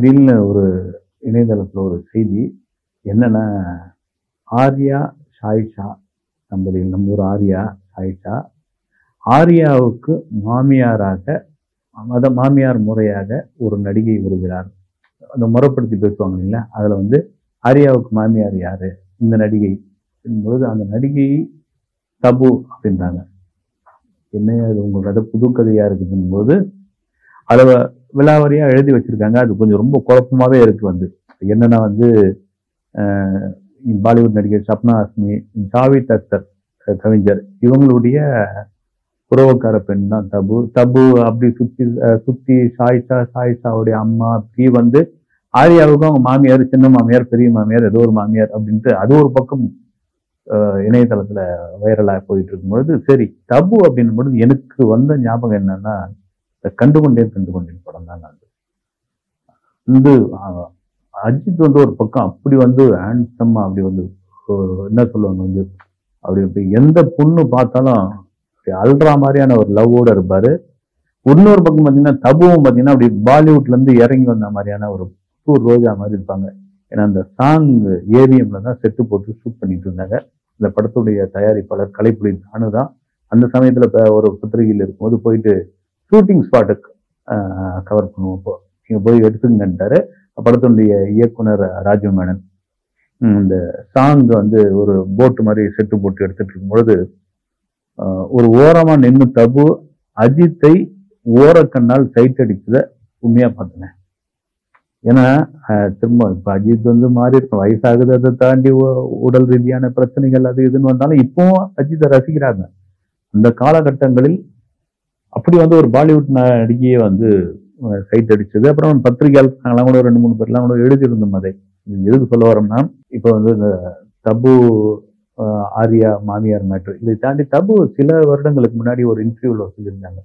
திடீர்னு ஒரு இணையதளத்துல ஒரு செய்தி என்னன்னா, ஆர்யா, ஷாயிஷா தம்பதிகள், நம்ம ஊர் ஆர்யா, ஷாயிஷா. ஆர்யாவுக்கு மாமியாராக, மாமியார் முறையாக ஒரு நடிகை வருகிறார். அந்த முறைப்படுத்தி பேசுவாங்க இல்லைங்களா? அதுல வந்து ஆர்யாவுக்கு மாமியார் யாரு? இந்த நடிகை என்பது அந்த நடிகை தபு அப்படின்றாங்க. என்ன அது உங்க கதை புது கதையா இருக்குதுன்னும் போது அதை விலாவரியா எழுதி வச்சிருக்காங்க. அது கொஞ்சம் ரொம்ப குழப்பமாவே இருக்கு. வந்து என்னன்னா வந்து பாலிவுட் நடிகர் சப்னா ஹாஸ்மி, ஜாவேத் அக்தர் கவிஞர், இவங்களுடைய உறவுக்கார பெண் தான் தபு. தபு அப்படி சுத்தி சுத்தி சாயிஷாவுடைய அம்மா அப்படி வந்து ஆர்யாவுக்கும் அவங்க மாமியார், சின்ன மாமியார், பெரிய மாமியார், ஏதோ ஒரு மாமியார் அப்படின்ட்டு அது ஒரு பக்கம் இணையதளத்துல வைரலா போயிட்டு இருக்கும் பொழுது, சரி தபு அப்படின்னும் பொழுது எனக்கு வந்த ஞாபகம் என்னன்னா, கண்டுகொண்டேன் படம் தான். நான் வந்து அஜித் வந்து ஒரு பக்கம் அப்படி வந்து ஹேண்ட்ஸமா அப்படி வந்து என்ன சொல்லுவாங்க வந்து அப்படி எந்த பொண்ணு பார்த்தாலும் அல்றா மாதிரியான ஒரு லவ்வோட இருப்பாரு. இன்னொரு பக்கம் பாத்தீங்கன்னா தபுவும் பாத்தீங்கன்னா அப்படி பாலிவுட்ல இருந்து இறங்கி வந்த மாதிரியான ஒரு புது ரோஜா மாதிரி இருப்பாங்க. ஏன்னா அந்த சாங் ஏவிஎம்ல தான் செட்டு போட்டு ஷூட் பண்ணிட்டு இருந்தாங்க. இந்த படத்துடைய தயாரிப்பாளர் கலைப்புலி நானுதான். அந்த சமயத்துல ஒரு பத்திரிகையில் இருக்கும்போது போயிட்டு ஷூட்டிங் ஸ்பாட்டுக்கு கவர் பண்ணுவோம். இப்போ நீங்க போய் எடுத்துங்கன்ட்டாரு படத்தினுடைய இயக்குனர் ராஜு மேனன். இந்த சாங் வந்து ஒரு போட்டு மாதிரி செட்டு போட்டு எடுத்துட்டு இருக்கும் பொழுது ஒரு ஓரமா நின்று தபு அஜித்தை ஓரக்கண்ணால் சைட் அடிச்சத உண்மையா பார்த்தேன். ஏன்னா திரும்ப இப்ப அஜித் வந்து மாறி இருக்கும், வயசாகுது, அதை தாண்டி உடல் ரீதியான பிரச்சனைகள் அது இதுன்னு வந்தாலும் இப்பவும் அஜித்தை ரசிக்கிறாங்க. அந்த காலகட்டங்களில் அப்படி வந்து ஒரு பாலிவுட் நடிகையை வந்து சைட் அடிச்சது. அப்புறம் பத்திரிகையால் நாங்களாம் கூட 2-3 பேர்லாம் கூட எழுதியிருந்தோம். அதை எதுக்கு சொல்ல வரோம்னா, இப்ப வந்து இந்த தபு ஆர்யா மாமியார் மேட்ரு இதை தாண்டி தபு சில வருடங்களுக்கு முன்னாடி ஒரு இன்டர்வியூல சொல்லியிருந்தாங்க.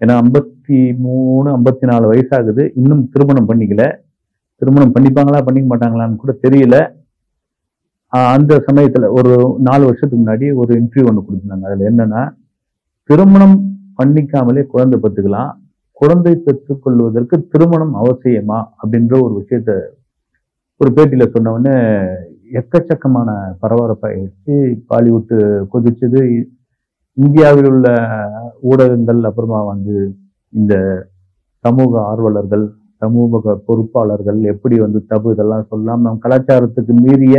ஏன்னா 53, 54 வயசாகுது, இன்னும் திருமணம் பண்ணிக்கல. திருமணம் பண்ணிப்பாங்களா பண்ணிக்க மாட்டாங்களான்னு கூட தெரியல. அந்த சமயத்துல ஒரு 4 வருஷத்துக்கு முன்னாடி ஒரு இன்டர்வியூ ஒன்று கொடுத்திருந்தாங்க. அதுல என்னன்னா, திருமணம் பண்ணிக்காமலே குழந்தை பெற்றுக்கலாம், குழந்தை பெற்றுக் கொள்வதற்கு திருமணம் அவசியமா அப்படின்ற ஒரு விஷயத்த ஒரு பேட்டியில சொன்ன உடனே எக்கச்சக்கமான பரபரப்பாயிடுச்சு. பாலிவுட் கொதிச்சது. இந்தியாவில் உள்ள ஊடகங்கள், அப்புறமா வந்து இந்த சமூக ஆர்வலர்கள், சமூக பொறுப்பாளர்கள் எப்படி வந்து தபு இதெல்லாம் சொல்லலாம், நம் கலாச்சாரத்துக்கு மீறிய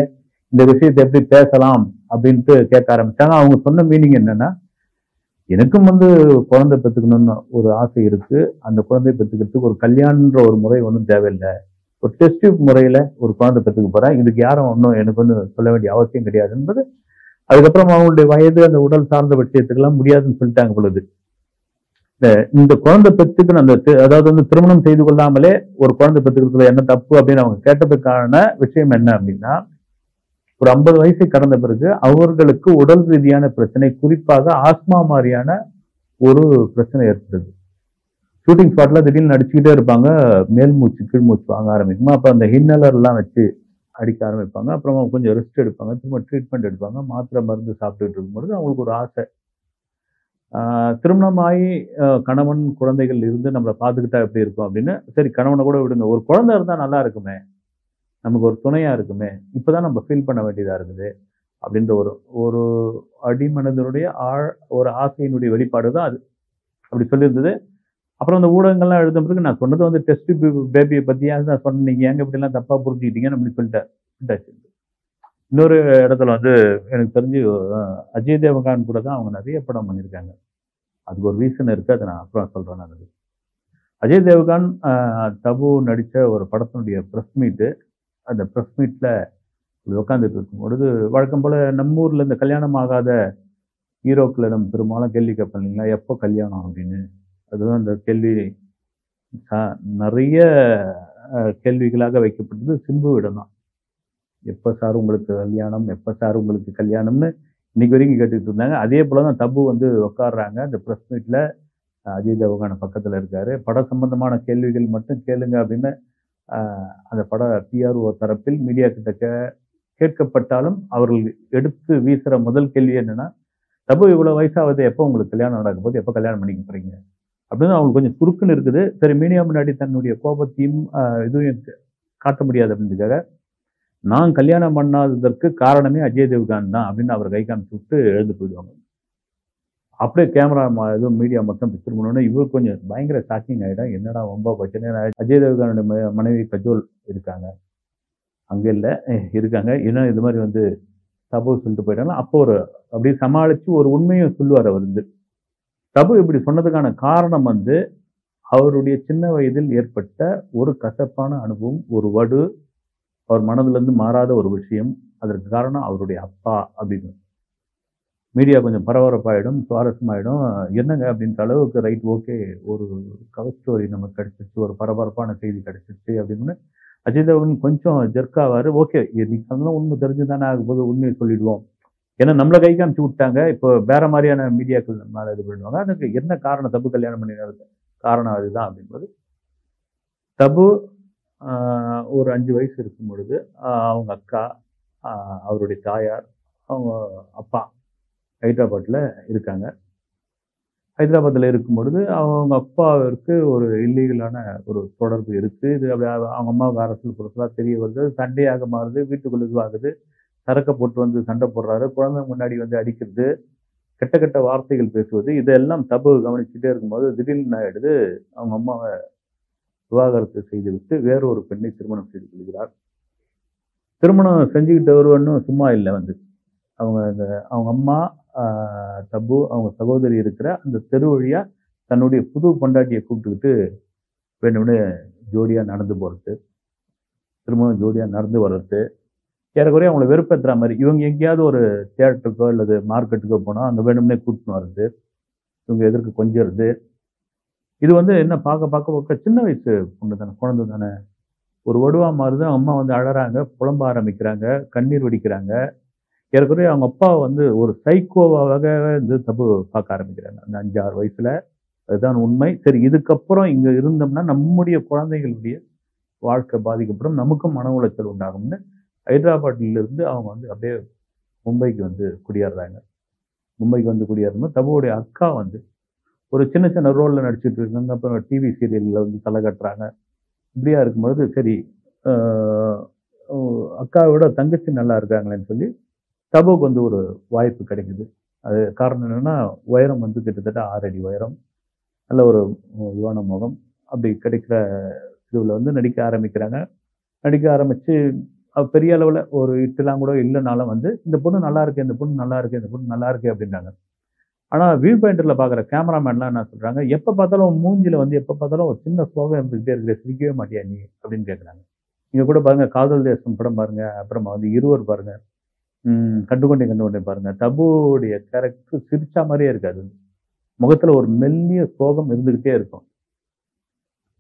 இந்த விஷயத்தை எப்படி பேசலாம் அப்படின்ட்டு கேட்க ஆரம்பிச்சாங்க. அவங்க சொன்ன மீனிங் என்னன்னா, எனக்கும் வந்து குழந்தை பெற்றுக்கணும்னு ஒரு ஆசை இருக்கு. அந்த குழந்தை பெற்றுக்கிறதுக்கு ஒரு கல்யாணன்ற ஒரு முறை ஒன்றும் தேவையில்லை. ஒரு டெஸ்ட் டியூப் முறையில ஒரு குழந்தை பெற்றுக்க போறேன். இதுக்கு யாரும் ஒன்றும் எனக்கு வந்து சொல்ல வேண்டிய அவசியம் கிடையாது என்பது. அதுக்கப்புறம் அவங்களுடைய வயது, அந்த உடல் சார்ந்த விஷயத்துக்கெல்லாம் முடியாதுன்னு சொல்லிட்டாங்க பொழுது. இந்த குழந்தை பெற்றுக்கணும், அந்த அதாவது வந்து திருமணம் செய்து கொள்ளாமலே ஒரு குழந்தை பெற்றுக்கிறதுல என்ன தப்பு அப்படின்னு அவங்க கேட்டதுக்கான விஷயம் என்ன அப்படின்னா, ஒரு 50 வயசை கடந்த பிறகு அவர்களுக்கு உடல் ரீதியான பிரச்சனை, குறிப்பாக ஆஸ்மா மாதிரியான ஒரு பிரச்சனை ஏற்படுது. ஷூட்டிங் ஸ்பாட்ல திடீர்னு நடிச்சுக்கிட்டே இருப்பாங்க, மேல் மூச்சு கீழ் மூச்சு வாங்க ஆரம்பிக்குமா, அப்ப அந்த ஹின்னலர் எல்லாம் வச்சு அடிக்க ஆரம்பிப்பாங்க. அப்புறமா கொஞ்சம் ரெஸ்ட் எடுப்பாங்க, திரும்ப ட்ரீட்மெண்ட் எடுப்பாங்க, மாத்திரை மருந்து சாப்பிட்டுட்டு இருக்கும்பொழுது அவங்களுக்கு ஒரு ஆசை, திருமணமாகி கணவன் குழந்தைகள் இருந்து நம்மளை பார்த்துக்கிட்டா எப்படி இருக்கும் அப்படின்னு. சரி கணவனை கூட விடுங்க, ஒரு குழந்தை இருந்தா நல்லா இருக்குமே, நமக்கு ஒரு துணையா இருக்குமே, இப்பதான் நம்ம ஃபீல் பண்ண வேண்டியதா இருக்குது அப்படின்ற ஒரு ஒரு அடிமனதனுடைய ஒரு ஆசையினுடைய வெளிப்பாடு தான் அது. அப்படி சொல்லியிருந்தது. அப்புறம் அந்த ஊடகங்கள்லாம் எழுத பிறகு நான் சொன்னது வந்து டெஸ்ட் பேபியை பத்தியா நான் சொன்னேன், நீங்க ஏங்க இப்படி எல்லாம் தப்பா புரிஞ்சுக்கிட்டீங்கன்னு அப்படி சொல்லிட்டாச்சு. இன்னொரு இடத்துல வந்து எனக்கு தெரிஞ்சு அஜய் தேவகான் கூட தான் அவங்க நிறைய படம் பண்ணியிருக்காங்க. அதுக்கு ஒரு ரீசன் இருக்கு, அதை நான் அப்புறம் சொல்றேன். நான் அஜய் தேவகான் தபு நடிச்ச ஒரு படத்தினுடைய ப்ரெஸ் மீட்டு. அந்த ப்ரெஸ் மீட்ல உட்காந்துட்டு இருக்கும் பொழுது வழக்கம் போல நம்ம ஊர்ல இந்த கல்யாணம் ஆகாத ஹீரோக்களை நம்ம பெரும்பாலும் கேள்வி கேட்போம் இல்லைங்களா, எப்போ கல்யாணம் அப்படின்னு. அதுதான் அந்த கேள்வி நிறைய கேள்விகளாக வைக்கப்பட்டது சிம்புவிடம் தான். எப்ப சார் உங்களுக்கு கல்யாணம், எப்ப சார் உங்களுக்கு கல்யாணம்னு இன்னைக்கு வரைக்கும் கேட்டுட்டு இருந்தாங்க. அதே போலதான் தபு வந்து உட்காடுறாங்க அந்த ப்ரெஸ் மீட்ல. அஜய் தேவகான பக்கத்துல இருக்காரு. பட சம்பந்தமான கேள்விகள் மட்டும் கேளுங்க அப்படின்னு அந்த பட பிஆர்ஓ தரப்பில் மீடியா கிட்ட கேட்கப்பட்டாலும் அவர்கள் எடுத்து வீசுற முதல் கேள்வி என்னன்னா, தபு இவ்வளவு வயசாவது, எப்போ உங்களுக்கு கல்யாணம் நடக்கும் போது, எப்போ கல்யாணம் பண்ணிக்க போறீங்க அப்படின்னு அவங்களுக்கு கொஞ்சம் சுருக்குன்னு இருக்குது. சரி மீடியா முன்னாடி தன்னுடைய கோபத்தையும் இதுவும் காட்ட முடியாது அப்படின்றதுக்காக, நான் கல்யாணம் பண்ணாததற்கு காரணமே அஜய் தேவ்கான் தான் அப்படின்னு அவர் கை காமிச்சு விட்டு எழுந்து போயிடுவாங்க. அப்படியே கேமரா எதுவும் மீடியா மொத்தம் பிக்சர் பண்ணோன்னே இவர் கொஞ்சம் பயங்கர ஷாக்கிங் ஆகிடும். என்னடா ரொம்ப பிரச்சனை. அஜய் தேவ்கானுடைய மனைவி கஜோல் இருக்காங்க. அங்கே இல்லை இருக்காங்க. ஏன்னா இது மாதிரி வந்து தபு சொல்லிட்டு போயிட்டாங்க. அப்போ ஒரு அப்படியே சமாளித்து ஒரு உண்மையை சொல்லுவார் அவர் வந்து. தபு இப்படி சொன்னதுக்கான காரணம் வந்து அவருடைய சின்ன வயதில் ஏற்பட்ட ஒரு கசப்பான அனுபவம், ஒரு வடு, அவர் மனதிலிருந்து மாறாத ஒரு விஷயம். அதற்கு காரணம் அவருடைய அப்பா அப்படின்னு. மீடியா கொஞ்சம் பரபரப்பாயிடும், சுவாரஸ்யமாயிடும். என்னங்க அப்படின்ற அளவுக்கு ரைட் ஓகே ஒரு கவர் ஸ்டோரி நமக்கு கிடைச்சிருச்சு, ஒரு பரபரப்பான செய்தி கிடைச்சிருச்சு அப்படின்னு அஜய் தேவ்கன் கொஞ்சம் ஜெர்க் ஆவாரு. ஓகே இன்னைக்கு அதெல்லாம் உண்மை தெரிஞ்சுதானே ஆகும்போது உண்மையை சொல்லிடுவோம். ஏன்னா நம்மள கை காமிச்சு விட்டாங்க. இப்போ வேற மாதிரியான மீடியாக்கள் மேல இது பண்ணுவாங்க. அதுக்கு என்ன காரணம் தபு கல்யாணம் பண்ணினது காரணம் அதுதான் அப்படின்போது தபு ஒரு 5 வயசு இருக்கும் பொழுது அவங்க அக்கா, அவருடைய தாயார், அவங்க அப்பா ஹைதராபாத்தில் இருக்காங்க. ஹைதராபாத்தில் இருக்கும் பொழுது அவங்க அப்பாவிற்கு ஒரு இல்லீகலான ஒரு தொடர்பு இருக்குது. இது அப்படி அவங்க அம்மாவுக்கு அரசியல் பொறுத்தலாம் தெரிய வருது. சண்டையாக மாறுது, வீட்டுக்குள்ள இதுவாகுது. சரக்கை போட்டு வந்து சண்டை போடுறாரு. குழந்தை முன்னாடி வந்து அடிக்கிறது, கெட்ட கெட்ட வார்த்தைகள் பேசுவது, இதெல்லாம் தபு கவனிச்சுட்டே இருக்கும்போது திடீர்னு என்ன ஆயிடுது, அவங்க அம்மாவை விவாகரத்து செய்துவிட்டு வேறொரு பெண்ணை திருமணம் செய்து கொள்கிறார். திருமணம் செஞ்சுக்கிட்ட ஒருவனும் சும்மா இல்லை வந்து. அவங்க அம்மா தபு அவங்க சகோதரி இருக்கிற அந்த தெரு வழியா தன்னுடைய புது பொண்டாட்டியை கூப்பிட்டுக்கிட்டு வேணும்னு ஜோடியா நடந்து போறது, திருமணம் ஜோடியா நடந்து வர்றது, ஏறக்குறைய அவங்களை வெறுப்பேற்றுற மாதிரி. இவங்க எங்கேயாவது ஒரு தியேட்டருக்கோ அல்லது மார்க்கெட்டுக்கோ போனால் அங்கே வேணும்னே கூட்டின்னு வர்றது, இவங்க எதற்கு கொஞ்சிறது. இது வந்து என்ன பார்க்க பார்க்க பார்க்க சின்ன வயசு பொண்ணு தானே, குழந்தை தானே, ஒரு வடுவா மாறுது. அம்மா வந்து அழறாங்க, புலம்ப ஆரம்பிக்கிறாங்க, கண்ணீர் வடிக்கிறாங்க. ஏறக்குறைய அவங்க அப்பா வந்து ஒரு சைக்கோவாக வந்து தப்பு பார்க்க ஆரம்பிக்கிறாங்க அந்த 5-6 வயசுல. அதுதான் உண்மை. சரி இதுக்கப்புறம் இங்க இருந்தோம்னா நம்முடைய குழந்தைகளுடைய வாழ்க்கை பாதிக்கப்படும், நமக்கும் மன உளைச்சல் உண்டாகும்னு ஹைதராபாத்ல இருந்து அவங்க வந்து அப்படியே மும்பைக்கு வந்து குடியேறாங்க. மும்பைக்கு வந்து குடியேறணும். தபுவுடைய அக்கா வந்து ஒரு சின்ன சின்ன ரோல்ல நடிச்சிட்டு இருக்காங்க. அப்புறம் டிவி சீரியல்ல வந்து தலை கட்டுறாங்க. இப்படியா இருக்கும்பொழுது சரி அக்காவோட தங்கச்சி நல்லா இருக்காங்களேன்னு சொல்லி தபுக்கு வந்து ஒரு வாய்ப்பு கிடைக்குது. அது காரணம் என்னன்னா உயரம் வந்து கிட்டத்தட்ட 6 அடி உயரம், நல்ல ஒரு யுவான முகம். அப்படி கிடைக்கிற இதுல வந்து நடிக்க ஆரம்பிக்கிறாங்க. நடிக்க ஆரம்பிச்சு பெரிய அளவுல ஒரு இட்டுலாம் கூட இல்லைனாலும் வந்து இந்த பொண்ணு நல்லா இருக்கு, இந்த பொண்ணு நல்லா இருக்கு, இந்த பொண்ணு நல்லா இருக்கு அப்படின்றாங்க. ஆனா வியூ பாயிண்டர்ல பாக்குற கேமராமேன்லாம் என்ன சொல்றாங்க, எப்ப பார்த்தாலும் மூஞ்சில வந்து எப்ப பார்த்தாலும் ஒரு சின்ன சோகம் இருந்துகிட்டே இருக்கு, சிரிக்கவே மாட்டியா நீ அப்படின்னு கேட்குறாங்க. நீங்க கூட பாருங்க காதல் தேசம் படம் பாருங்க, அப்புறமா வந்து இருவர் பாருங்க, கண்டுகொண்டேன் பாருங்க. தபுவுடைய கேரக்டர் சிரிச்சா மாதிரியே இருக்காது. முகத்துல ஒரு மெல்லிய சோகம் இருந்துகிட்டே இருக்கும்.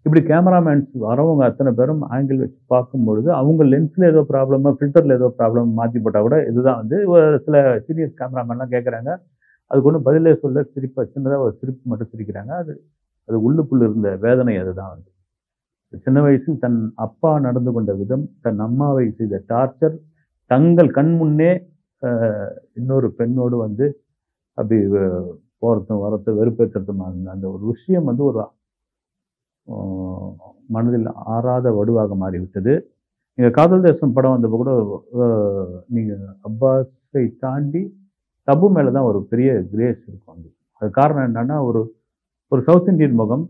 இப்படி கேமராமேன்ஸ் வரவங்க அத்தனை பேரும் ஆங்கிள் வச்சு பார்க்கும்பொழுது அவங்க லென்ஸ்ல ஏதோ ப்ராப்ளமா, ஃபில்டர்ல ஏதோ ப்ராப்ளம் மாத்தி போட்டா கூட இதுதான் வந்து சில சீரியஸ் கேமராமேன்லாம் கேட்குறாங்க. அதுக்கு ஒன்றும் பதிலே சொல்ல சிரிப்பா சின்னதாக ஒரு சிரிப்பு மட்டும் சிரிக்கிறாங்க. அது உள்ளுக்குள்ள இருந்த வேதனை அதுதான் வந்து. சின்ன வயசில் தன் அப்பா நடந்து கொண்ட விதம், தன் அம்மாவை செய்த டார்ச்சர், தங்கள் கண் முன்னே இன்னொரு பெண்ணோடு வந்து அப்படி போறதும் வரத்தும் வெறுப்பேற்றுறதும் அந்த ஒரு விஷயம் வந்து ஒரு மனதில் ஆறாத வடுவாக மாறிவிட்டது. நீங்க காதல் தேசம் படம் வந்தப்போ கூட நீங்க அப்பாஸை தாண்டி தபு மேலதான் ஒரு பெரிய கிரேஸ் இருக்கும். அது காரணம் என்னன்னா ஒரு ஒரு சவுத் இந்தியன் முகம்,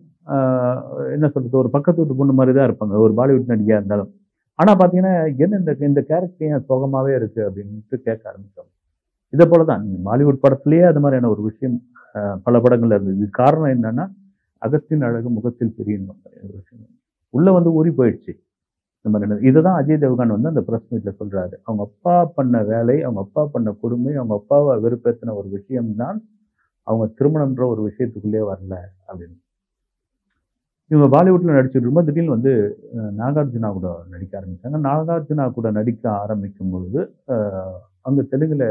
என்ன சொல்றது, ஒரு பக்கத்து வீட்டு பொண்ணு மாதிரி தான் இருப்பாங்க ஒரு பாலிவுட் நடிகையா இருந்தாலும். ஆனா பாத்தீங்கன்னா என்ன இந்த கேரக்டர் ஏன் சோகமாவே இருக்கு அப்படின்ட்டு கேட்க ஆரம்பிச்சோம். இதை போலதான் நீங்க பாலிவுட் படத்திலேயே அது மாதிரியான ஒரு விஷயம் பல படங்கள்ல இருந்தது. இது காரணம் என்னன்னா அகத்தின் அழகு முகத்தில் தெரியும் விஷயம் உள்ள வந்து ஊறி போயிடுச்சு. இந்த மாதிரி இதுதான் அஜய் தேவ்கான் வந்து அந்த பிரஸ் மீட்ல சொல்றாரு. அவங்க அப்பா பண்ண வேலை, அவங்க அப்பா பண்ண கொடுமை, அவங்க அப்பாவை வெறுப்பேற்றின ஒரு விஷயம்தான் அவங்க திருமணம்ன்ற ஒரு விஷயத்துக்குள்ளே வரல அப்படின்னு. இவங்க பாலிவுட்ல நடிச்சுட்டு இருக்கும்போது திடீர்னு வந்து நாகார்ஜுனா கூட நடிக்க ஆரம்பிச்சாங்க. நாகார்ஜுனா கூட நடிக்க ஆரம்பிக்கும் பொழுது அங்க தெலுங்குல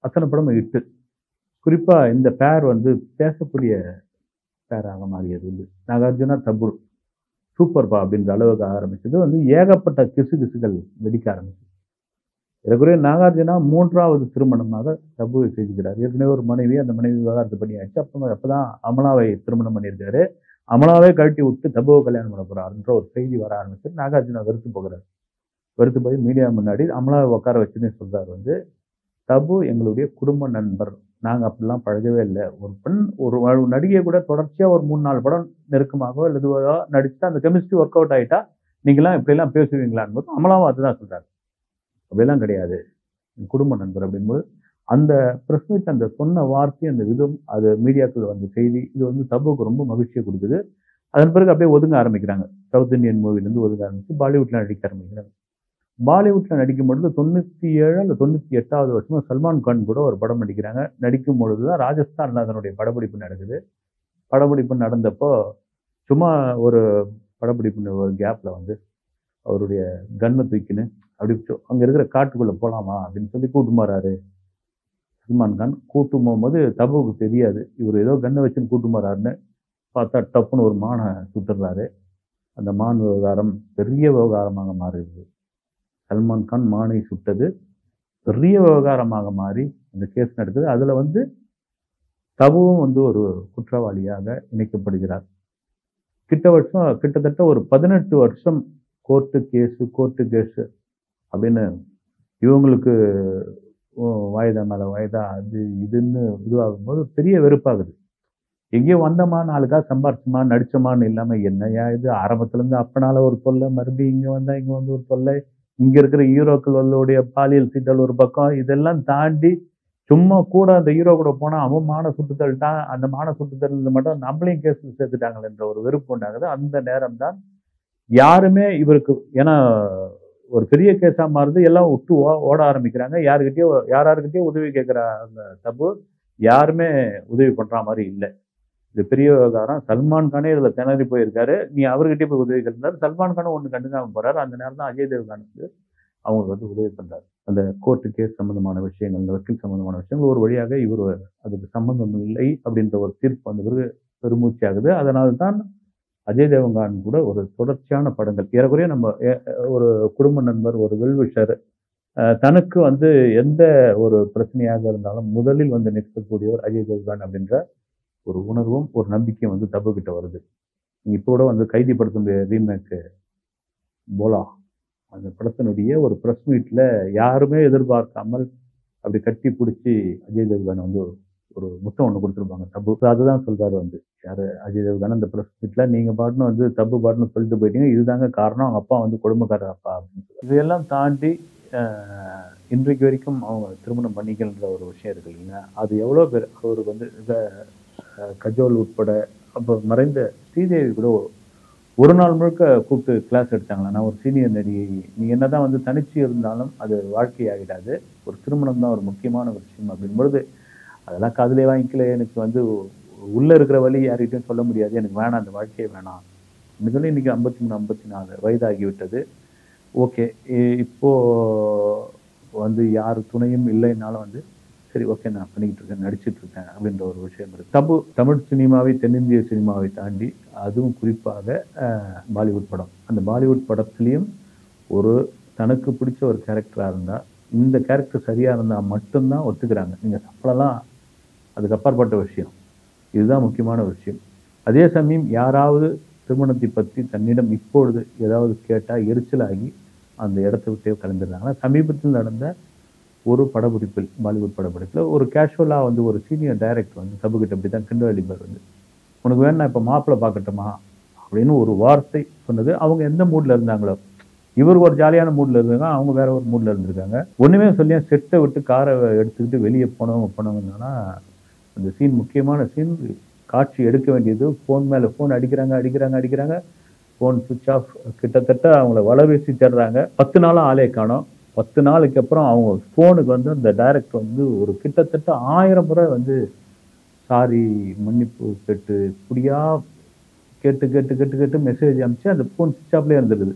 அத்தனை படமும் இட்டு. குறிப்பா இந்த பேர் வந்து பேசக்கூடிய பேராக மாறியது வந்து நாகார்ஜுனா தபு சூப்பர்பா அப்படின்ற அளவுக்கு ஆரம்பிச்சது வந்து ஏகப்பட்ட கிசுகிசுகள் வெடிக்க ஆரம்பிச்சு. ஏறக்குறைய நாகார்ஜுனா 3வது திருமணமாக தபுவை செய்கிறார். ஏற்கனவே ஒரு மனைவி, அந்த மனைவி விவாகரத்து பண்ணியாச்சு. அப்பதான் அமலாவை திருமணம் பண்ணியிருக்காரு. அமலாவே கழட்டி விட்டு தபுவை கல்யாணம் பண்ண போறாருன்ற ஒரு செய்தி வர ஆரம்பிச்சு நாகார்ஜுனா வெறுத்து போகிறார். வெறுத்து போய் மீடியா முன்னாடி அமலாவை உட்கார வச்சுன்னு சொல்றாரு வந்து, தபு எங்களுடைய குடும்ப நண்பர். நாங்க அப்படிலாம் பழகவே இல்ல. ஒரு பெண் ஒரு நடிகை கூட தொடர்ச்சியா ஒரு 3, 4 படம் நெருக்கமாகவோ இல்ல இதுவோ நடிச்சுட்டா அந்த கெமிஸ்ட்ரி ஒர்க் அவுட் ஆயிட்டா, நீங்கலாம் இப்படிலாம் பேசுவீங்களான்னு போது அமலாவும் அதுதான் சொல்றாரு. அப்படிலாம் கிடையாது. என் குடும்ப நண்பர் அப்படிங்கும்போது, அந்த பிரஸ் மீட் அந்த சொன்ன வார்த்தை, அந்த விதம், அது மீடியாக்குள்ள வந்த செய்தி, இது வந்து தபுவுக்கு ரொம்ப மகிழ்ச்சிய குடுக்குது. அதன் பிறகு அப்படியே ஒதுங்க ஆரம்பிக்கிறாங்க. சவுத் இந்தியன் மூவிலேருந்து ஒதுங்க ஆரம்பிச்சு பாலிவுட்ல நடிக்க ஆரம்பிக்கிறாங்க. பாலிவுட்ல நடிக்கும்பொழுது 97 அல்ல 98வது வருஷமா சல்மான் கான் கூட ஒரு படம் நடிக்கிறாங்க. நடிக்கும் பொழுது தான் ராஜஸ்தான்ல அதனுடைய படப்பிடிப்பு நடக்குது. படப்பிடிப்பு நடந்தப்போ, சும்மா ஒரு படப்பிடிப்பு ஒரு கேப்ல வந்து அவருடைய கன்ன தூக்கின்னு அப்படி அங்க இருக்கிற காட்டுக்குள்ள போலாமா அப்படின்னு சொல்லி கூட்டு போறாரு சல்மான் கான். கூட்டு போகும்போது தபுவுக்கு தெரியாது இவர் ஏதோ கன்னை வச்சுன்னு கூட்டு போறாருன்னு. பார்த்தா டப்புன்னு ஒரு மானை சுட்டுறாரு. அந்த மான் விவகாரம் பெரிய விவகாரமாக மாறுது. சல்மான் கான் மானை சுட்டது பெரிய விவகாரமாக மாறி அந்த கேஸ் நடக்குது. அதுல வந்து தபுவும் வந்து ஒரு குற்றவாளியாக இணைக்கப்படுகிறார். கிட்டத்தட்ட ஒரு 18 வருஷம் கோர்ட்டு கேஸ் அப்படின்னு இவங்களுக்கு வாய்தா மேல வாய்தா அது இதுன்னு இதுவாகும்போது பெரிய வெறுப்பாகுது. எங்கேயோ வந்தோமா, 4 காசு சம்பாரிச்சோமா, நடிச்சோமான்னு இல்லாம என்னையா இது ஆரம்பத்துல இருந்து அப்பனால ஒரு தொல்லை, மறுபடியும் இங்க வந்தா இங்க வந்து ஒரு தொல்லை, இங்க இருக்கிற ஹீரோக்களுடைய பாலியல் சீண்டல் ஒரு பக்கம், இதெல்லாம் தாண்டி சும்மா கூட அந்த ஹீரோ கூட போனா அவன் மான சுட்டு தள்ளிட்டான், அந்த மான சுட்டு தள்ளது மட்டும் நம்மளையும் கேஸ்ல சேர்த்துட்டாங்களே என்ற ஒரு வெறுப்பு உண்டாகுது. அந்த நேரம் தான் யாருமே இவருக்கு ஏன்னா ஒரு பெரிய கேஸா மாறுது. எல்லாம் விட்டு ஓட ஆரம்பிக்கிறாங்க. யார்கிட்டயோ உதவி கேட்கிற அந்த தபு யாருமே உதவி பண்ற மாதிரி இல்லை. இது பெரிய விவகாரம். சல்மான் கானே இதுல திணறி போயிருக்காரு. நீ அவர்கிட்டயே போய் உதவி கேட்டாரு. சல்மான் கானும் ஒண்ணு கண்டுக்காம போறாரு. அந்த நேரம் தான் அஜய் தேவ்கானுக்கு அவங்களுக்கு வந்து உதவி பண்றாரு. அந்த கோர்ட்டு கேஸ் சம்பந்தமான விஷயங்கள், இந்த வக்கீல் சம்பந்தமான விஷயங்கள் ஒரு வழியாக இவர் அதுக்கு சம்பந்தம் இல்லை அப்படின்ற ஒரு தீர்ப்பு வந்த பிறகு பெருமூச்சாகுது. அதனால தான் அஜய் தேவகான் கூட ஒரு தொடர்ச்சியான படங்கள் ஏறக்குறைய நம்ம ஒரு குடும்ப நண்பர், ஒரு வெல்விஷர், தனக்கு வந்து எந்த ஒரு பிரச்சனையாக இருந்தாலும் முதலில் வந்து நிற்கக்கூடியவர் அஜய் தேவ்கான் அப்படின்ற ஒரு உணர்வும் ஒரு நம்பிக்கையும் வந்து தபு கிட்ட வருது. இப்போ கூட வந்து கைதி படத்தினுடைய ரீமேக் போலா, அந்த படத்தினுடைய ஒரு பிரஸ் மீட்ல யாருமே எதிர்பார்க்காமல் அப்படி கட்டி பிடிச்சி அஜய் தேவ்கான் வந்து ஒரு முத்தம் ஒன்று கொடுத்துருப்பாங்க தபு. அதுதான் சொல்றாரு வந்து யாரு அஜய் தேவ்கான் அந்த பிரஸ் மீட்ல, நீங்க பாட்டுன்னு வந்து தபு பாட்டுன்னு சொல்லிட்டு போயிட்டீங்க, இதுதாங்க காரணம், அவங்க அப்பா வந்து கொடுமைக்காரர் அப்பா அப்படின்னு சொல்லி. இதையெல்லாம் தாண்டி இன்றைக்கு வரைக்கும் அவங்க திருமணம் பண்ணிக்கன்ற ஒரு விஷயம் இருக்கு இல்லைங்களா, அது எவ்வளோ பேர் அவருக்கு வந்து கஜோல் உட்பட அப்போ மறைந்த ஸ்ரீதேவி கூட ஒரு நாள் முழுக்க கூப்பிட்டு கிளாஸ் எடுத்தாங்களா, நான் ஒரு சீனியர் நடிகை, நீ என்னதான் வந்து தனிச்சு இருந்தாலும் அது வாழ்க்கையாகிடாது, ஒரு திருமணம் தான் ஒரு முக்கியமான விஷயம் அப்படின்பொழுது அதெல்லாம் காதுலே வாங்கிக்கல, எனக்கு வந்து உள்ள இருக்கிற வழி யார்கிட்டையும் சொல்ல முடியாது, எனக்கு வேணாம், அந்த வாழ்க்கையே வேணாம் சொல்லி இன்னைக்கு 53, 54 வயதாகிவிட்டது. ஓகே, இப்போ வந்து யார் துணையும் இல்லைன்னாலும் வந்து சரி ஓகே நான் பண்ணிக்கிட்டு இருக்கேன், நடிச்சிட்டு இருக்கேன் அப்படின்ற ஒரு விஷயம் இருக்கு. தபு தமிழ் சினிமாவை, தென்னிந்திய சினிமாவை தாண்டி அதுவும் குறிப்பாக பாலிவுட் படம், அந்த பாலிவுட் படத்துலையும் ஒரு தனக்கு பிடிச்ச ஒரு கேரக்டரா இருந்தா, இந்த கேரக்டர் சரியா இருந்தா மட்டும்தான் ஒத்துக்கிறாங்க. நீங்க சம்பளம்லாம் அதுக்கு அப்பாற்பட்ட விஷயம், இதுதான் முக்கியமான விஷயம். அதே சமயம் யாராவது திருமணத்தை பற்றி தன்னிடம் இப்பொழுது ஏதாவது கேட்டா எரிச்சலாகி அந்த இடத்தை விட்டே கிளம்பிடுறாங்க. சமீபத்தில் நடந்த ஒரு படப்பிடிப்பில், பாலிவுட் படப்பிடிப்பில் ஒரு கேஷுவலா வந்து ஒரு சீனியர் டைரக்டர் வந்து தபு கிட்ட இப்படி தான் கிண்டல் அடிப்பார் வந்து, உனக்கு வேணா இப்ப மாப்பிள்ளை பார்க்கட்டுமா அப்படின்னு ஒரு வார்த்தை சொன்னது. அவங்க எந்த மூட்ல இருந்தாங்களோ, இவர் ஒரு ஜாலியான மூட்ல இருந்தாங்க, அவங்க வேற ஒரு மூட்ல இருந்திருக்காங்க. ஒண்ணுமே சொல்லியா செட்டை விட்டு காரை எடுத்துக்கிட்டு வெளியே போனவங்கன்னா அந்த சீன், முக்கியமான சீன், காட்சி எடுக்க வேண்டியது, போன் மேல போன் அடிக்கிறாங்க, போன் சுவிட்ச் ஆஃப், கிட்டத்தட்ட அவங்கள வலைவீசி தேடுறாங்க. 10 நாளா ஆளே காணோம். 10 நாளைக்கு அப்புறம் அவங்க போனுக்கு வந்து அந்த டைரக்டர் வந்து ஒரு கிட்டத்தட்ட 1000 முறை வந்து சாரி, மன்னிப்பு கேட்டு இப்படியா கேட்டு மெசேஜ் அனுப்பிச்சு அந்த போன் சுவிட்ச் ஆஃப்லயே இருந்துருது.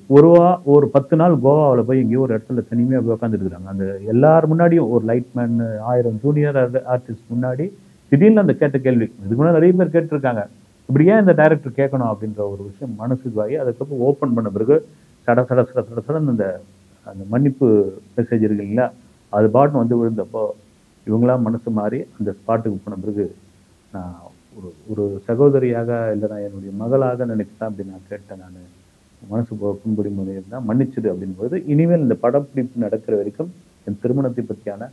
ஒரு 10 நாள் கோவாவில் போய் எங்கேயோ ஒரு இடத்துல தனிமையா போய் உட்காந்துருக்காங்க. அந்த எல்லாரும் முன்னாடியும் ஒரு லைட் மேன் 1000 ஜூனியர் ஆர்டிஸ்ட் முன்னாடி திடீர்னு அந்த கேட்ட கேள்வி, இதுக்கு முன்னாடி நிறைய பேர் கேட்டிருக்காங்க, இப்படி ஏன் இந்த டைரக்டர் கேட்கணும் அப்படின்ற ஒரு விஷயம் மனசுக்கு ஆகி அதுக்கப்புறம் ஓப்பன் பண்ண பிறகு சடன்னு இந்த அந்த மன்னிப்பு மெசேஜ் இருக்கு இல்லைங்களா, அது பாட்டுன்னு வந்து விழுந்தப்போ இவங்களாம் மனசு மாறி அந்த ஸ்பாட்டுக்கு போன பிறகு நான் ஒரு ஒரு சகோதரியாக இல்லை நான் என்னுடைய மகளாக நினைச்சு தான் அப்படி நான் கேட்டேன். நான் மனசு புண்படி தான் மன்னிச்சிடு அப்படின்போது இனிமேல் இந்த படப்பிடிப்பு நடக்கிற வரைக்கும் என் திருமணத்தை பற்றியான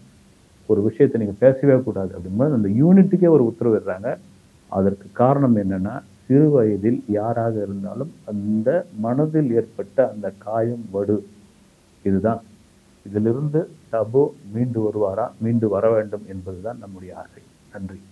ஒரு விஷயத்தை நீங்க பேசவே கூடாது அப்படிங்கும்போது அந்த யூனிட்டுக்கே ஒரு உத்தரவிடுறாங்க. அதற்கு காரணம் என்னன்னா, சிறு வயதில் யாராக இருந்தாலும் அந்த மனதில் ஏற்பட்ட அந்த காயம், வடு இதுதான். இதிலிருந்து தபு மீண்டு வருவாரா? மீண்டு வர வேண்டும் என்பதுதான் நம்முடைய ஆசை. நன்றி.